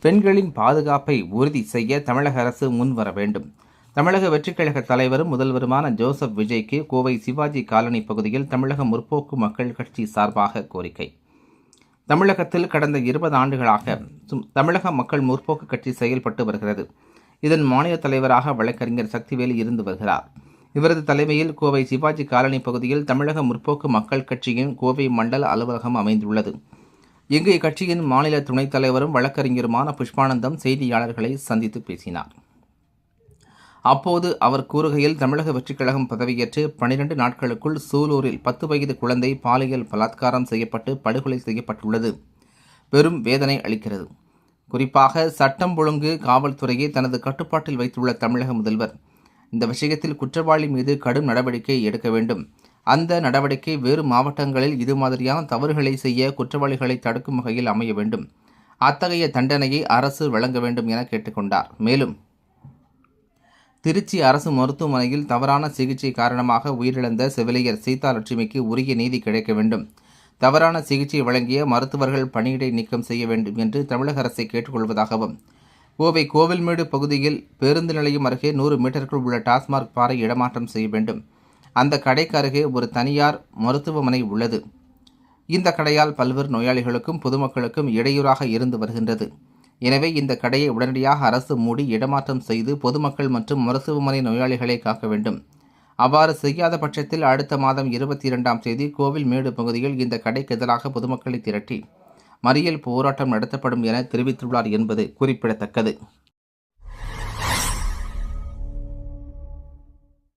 பெண்களின் பாதுகாப்பை உறுதி செய்ய தமிழக அரசு முன்வர வேண்டும். தமிழக வெற்றிக்கழக தலைவரும் முதல்வருமான ஜோசப் விஜய்க்கு கோவை சிவாஜி காலனி பகுதியில் தமிழக முற்போக்கு மக்கள் கட்சி சார்பாக கோரிக்கை. தமிழகத்தில் கடந்த 20 ஆண்டுகளாக தமிழக மக்கள் முற்போக்கு கட்சி செயல்பட்டு வருகிறது. இதன் மாநில தலைவராக வழக்கறிஞர் சக்திவேலு இருந்து வருகிறார். இவரது தலைமையில் கோவை சிவாஜி காலனி பகுதியில் தமிழக முற்போக்கு மக்கள் கட்சியின் கோவை மண்டல அலுவலகம் அமைந்துள்ளது. இங்கு இக்கட்சியின் மாநில துணைத் தலைவரும் வழக்கறிஞருமான புஷ்பானந்தம் செய்தியாளர்களை சந்தித்து பேசினார். அப்போது அவர் கூறுகையில், தமிழக வெற்றிக்கழகம் பதவியேற்று 12 நாட்களுக்குள் சூலூரில் 10 வயது குழந்தை பாலியல் பலாத்காரம் செய்யப்பட்டு படுகொலை செய்யப்பட்டுள்ளது. பெரும் வேதனை அளிக்கிறது. குறிப்பாக சட்டம் ஒழுங்கு காவல்துறையை தனது கட்டுப்பாட்டில் வைத்துள்ள தமிழக முதல்வர் இந்த விஷயத்தில் குற்றவாளி மீது கடும் நடவடிக்கை எடுக்க வேண்டும். அந்த நடவடிக்கை வேறு மாவட்டங்களில் இது மாதிரியான தவறுகளை செய்ய குற்றவாளிகளை தடுக்கும் வகையில் அமைய வேண்டும். அத்தகைய தண்டனையை அரசு வழங்க வேண்டும் என கேட்டுக்கொண்டார். மேலும் திருச்சி அரசு மருத்துவமனையில் தவறான சிகிச்சை காரணமாக உயிரிழந்த செவிலியர் சீதாலட்சுமிக்கு உரிய நீதி கிடைக்க வேண்டும். தவறான சிகிச்சை வழங்கிய மருத்துவர்கள் பணியிடை நீக்கம் செய்ய வேண்டும் என்று தமிழக அரசை கேட்டுக்கொள்வதாகவும், கோவை கோவில்மேடு பகுதியில் பேருந்து நிலையம் அருகே 100 மீட்டருக்குள் உள்ள டாஸ்மாக் பாரை இடமாற்றம் செய்ய வேண்டும். அந்த கடைக்கு அருகே ஒரு தனியார் மருத்துவமனை உள்ளது. இந்த கடையால் பல்வேறு நோயாளிகளுக்கும் பொதுமக்களுக்கும் இடையூறாக இருந்து வருகின்றது. எனவே இந்த கடையை உடனடியாக அரசு மூடி இடமாற்றம் செய்து பொதுமக்கள் மற்றும் மருத்துவமனை நோயாளிகளை காக்க வேண்டும். அவ்வாறு செய்யாத பட்சத்தில் அடுத்த மாதம் 22ஆம் தேதி கோவில்மேடு பகுதியில் இந்த கடைக்கு எதிராக பொதுமக்களை திரட்டி மறியல் போராட்டம் நடத்தப்படும் என தெரிவித்துள்ளார் என்பது குறிப்பிடத்தக்கது.